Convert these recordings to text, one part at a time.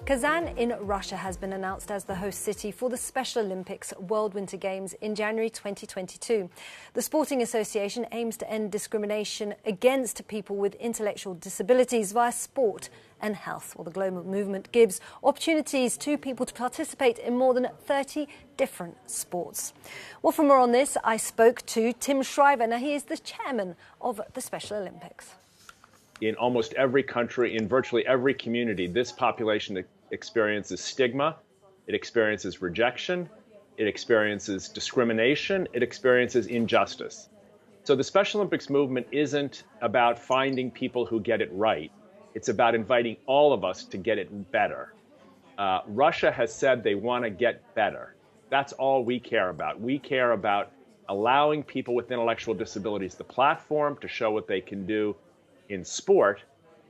Kazan in Russia has been announced as the host city for the Special Olympics World Winter Games in January 2022. The sporting association aims to end discrimination against people with intellectual disabilities via sport and health. Well, the global movement gives opportunities to people to participate in more than 30 different sports. Well, for more on this, I spoke to Tim Shriver. Now, he is the chairman of the Special Olympics. In almost every country, in virtually every community, this population experiences stigma, it experiences rejection, it experiences discrimination, it experiences injustice. So the Special Olympics movement isn't about finding people who get it right. It's about inviting all of us to get it better. Russia has said they want to get better. That's all we care about. We care about allowing people with intellectual disabilities the platform to show what they can do in sport,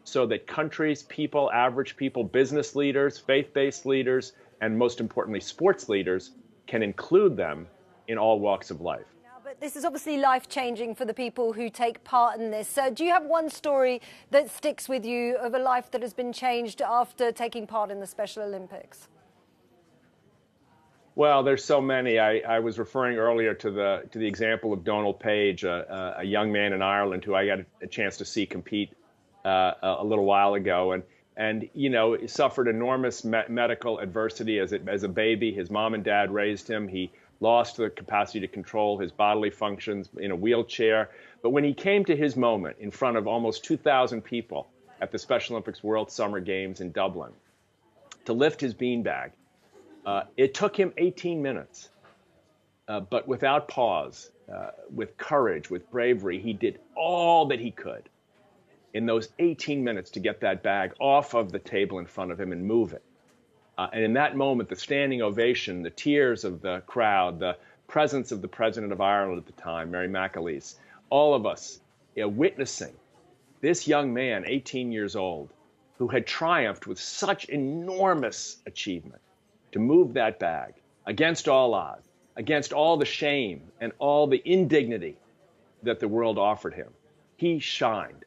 so that countries, people, average people, business leaders, faith-based leaders, and most importantly, sports leaders can include them in all walks of life. But this is obviously life-changing for the people who take part in this. So do you have one story that sticks with you of a life that has been changed after taking part in the Special Olympics? Well, there's so many. I was referring earlier to the example of Donald Page, a young man in Ireland who I got a chance to see compete a little while ago, and you know, he suffered enormous medical adversity as a baby. His mom and dad raised him. He lost the capacity to control his bodily functions in a wheelchair. But when he came to his moment in front of almost 2,000 people at the Special Olympics World Summer Games in Dublin to lift his beanbag, it took him 18 minutes, but without pause, with courage, with bravery, he did all that he could in those 18 minutes to get that bag off of the table in front of him and move it. And in that moment, the standing ovation, the tears of the crowd, the presence of the president of Ireland at the time, Mary McAleese, all of us witnessing this young man, 18 years old, who had triumphed with such enormous achievement to move that bag against all odds, against all the shame and all the indignity that the world offered him. He shined.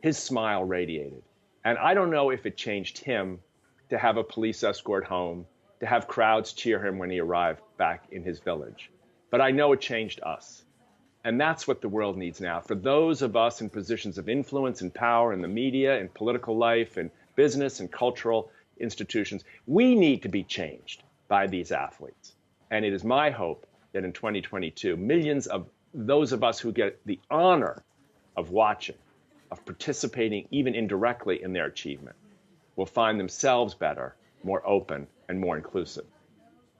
His smile radiated. And I don't know if it changed him to have a police escort home, to have crowds cheer him when he arrived back in his village. But I know it changed us. And that's what the world needs now. For those of us in positions of influence and power in the media, in political life, in business and cultural institutions, we need to be changed by these athletes. And it is my hope that in 2022, millions of those of us who get the honor of watching, of participating even indirectly in their achievement, will find themselves better, more open, and more inclusive.